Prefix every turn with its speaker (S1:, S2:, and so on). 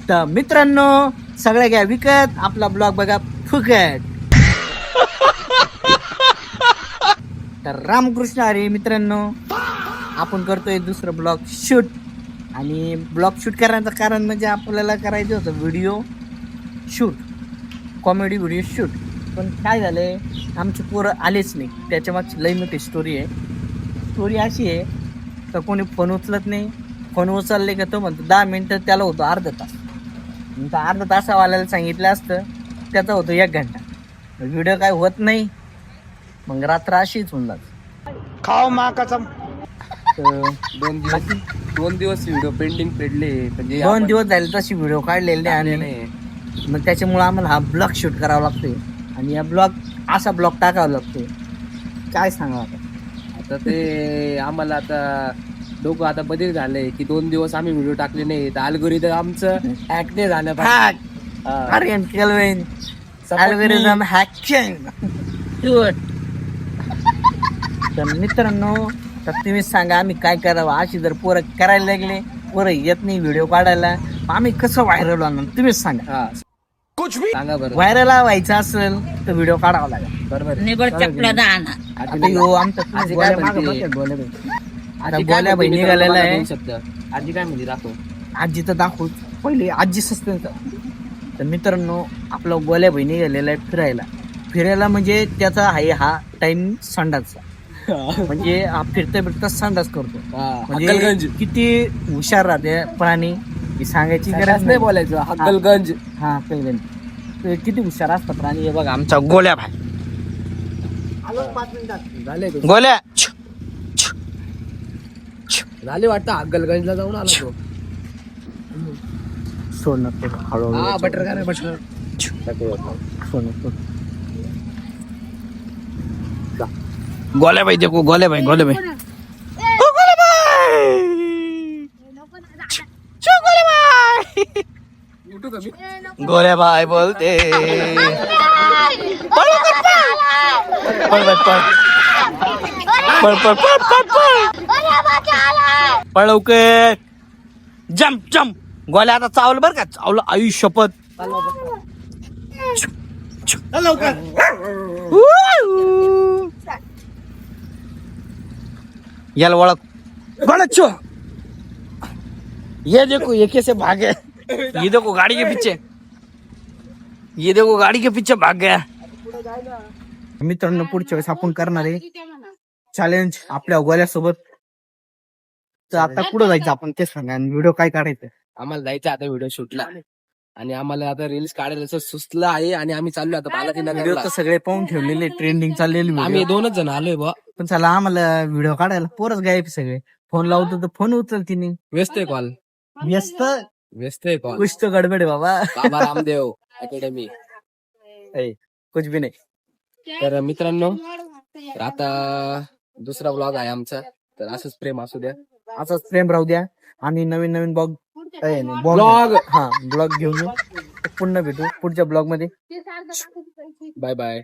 S1: तर मित्रांनो सगळ्या घ्या विकत, आपला ब्लॉग बघा फुकट. तर रामकृष्ण हरी मित्रांनो, आपण करतोय दुसरं ब्लॉग शूट. आणि ब्लॉग शूट करण्याचं कारण म्हणजे आपल्याला करायचं होतं video shoot, comedy video shoot. पण काय झालंय, आमची पोरं आलेच नाही. त्याच्यामागची लई मोठी स्टोरी आहे. स्टोरी अशी आहे तर कोणी फोन उचलत नाही. फोन उचलले का तो म्हणतो 10 मिनिटं, त्याला होतो अर्धा तास. नंतर अर्धा तासावाल्याला सांगितलं असतं त्याचा होतो 1 घंटा. व्हिडिओ काय होत नाही. मग रात्र अशीच होऊन जात.
S2: खाओ माँ कसम.
S3: दोन दिवस व्हिडिओ पेंडिंग पडले, म्हणजे
S1: 2 दिवस झाले तशी व्हिडिओ काढलेले आणि मग त्याच्यामुळे आम्हाला हा ब्लॉग शूट करावा लागतोय. आणि या असा ब्लॉग टाकावा लागतोय. काय सांगा
S3: आता ते आम्हाला आता डोकं आता बदल झालंय की 2 दिवस आम्ही व्हिडिओ टाकले नाही तर अल्गोरिदम आमचं हॅक नाही झालं पाहिजे.
S1: अरे केल्विन अल्गोरिदम हॅकिंग. तर मित्रांनो, तर तुम्ही सांगा आम्ही काय करावं. अशी जर पोरं करायला लागले, पोरं येत नाही व्हिडिओ काढायला, आम्ही कसं व्हायरल होणार तुम्हीच सांगा.
S3: कुछ भी सांगा बरं.
S1: व्हायरल व्हायचं असेल तर व्हिडिओ काढावा लागेल.
S3: बरोबर.
S1: आता ह्यो आमचा गोल्या बहिणी निघालेला आहे.
S3: शब्द आजी काय म्हणजे दाखव.
S1: आजी तर दाखवू पहिले, आजी सस्पेन्स. तर मित्रांनो, आपला गोल्या बहिणी गेलेला आहे फिरायला म्हणजे त्याचा आहे हा टाइम संडासचा. म्हणजे हा फिरता संडास करतो. म्हणजे किती हुशार राहते प्राणी ही सांगायची गरज नाही.
S3: बोलायचं हक्कलगंज.
S1: हा हक्कलगंज. तर किती हुशार असतात प्राणी. हे बघा आमचा गोल्या भाई. गोल्या
S3: झाले वाटतं हक्कलगंजला जाऊन आला तो.
S1: सोडणार तो हळूहळू.
S3: बटर का नाही बटर.
S1: सोडणार. गोल्या भाई देखो, गोल्या भाई, गोल्या भाई, गोल्या भाई बोलते. पळ लवकर. Jump jump. गोल्या आता चावलं बरं का, चावलं. आई शपथ. याला ओळख. गोळ्या ये देखो, ये कैसे भागे. ये देखो गाड़ी के पीछे, ये देखो गाड़ी के पीछे भाग गया. मित्रांनो, पुढच्या वेळेस आपण करणार आहे चॅलेंज आपल्या गोल्यासोबत. तर आता कुठं जायचं आपण ते सांगा, आणि व्हिडिओ काय काढायचं.
S3: आम्हाला जायचं आता व्हिडिओ शूटला, आणि आम्हाला आता रील्स काढायला सुचलं आहे. आणि आम्ही चाललो आता
S1: व्हिडिओ
S3: बालाजीनगरला.
S1: तर सगळे पाहून ठेवलेले, ट्रेंडिंग चाललेले.
S3: आम्ही 2च जण आलोय बा.
S1: पण चला, आम्हाला व्हिडिओ काढायला पोरच गायब सगळे. फोन लावतो तर फोन उचलती नाही.
S3: व्यस्त आहे कॉल.
S1: व्यस्त
S3: आहे कॉल.
S1: कुछ तो गडबड आहे बाबा.
S3: बाबा रामदेव अकॅडमी.
S1: कुछ भी नाही.
S3: तर मित्रांनो, आता दुसरा ब्लॉग आहे आमचा. तर असंच प्रेम असू द्या,
S1: असंच प्रेम राहू द्या. आम्ही नवीन ब्लॉग घेऊन येऊ. पुन्हा भेटू पुढच्या ब्लॉग मध्ये.
S3: Bye bye.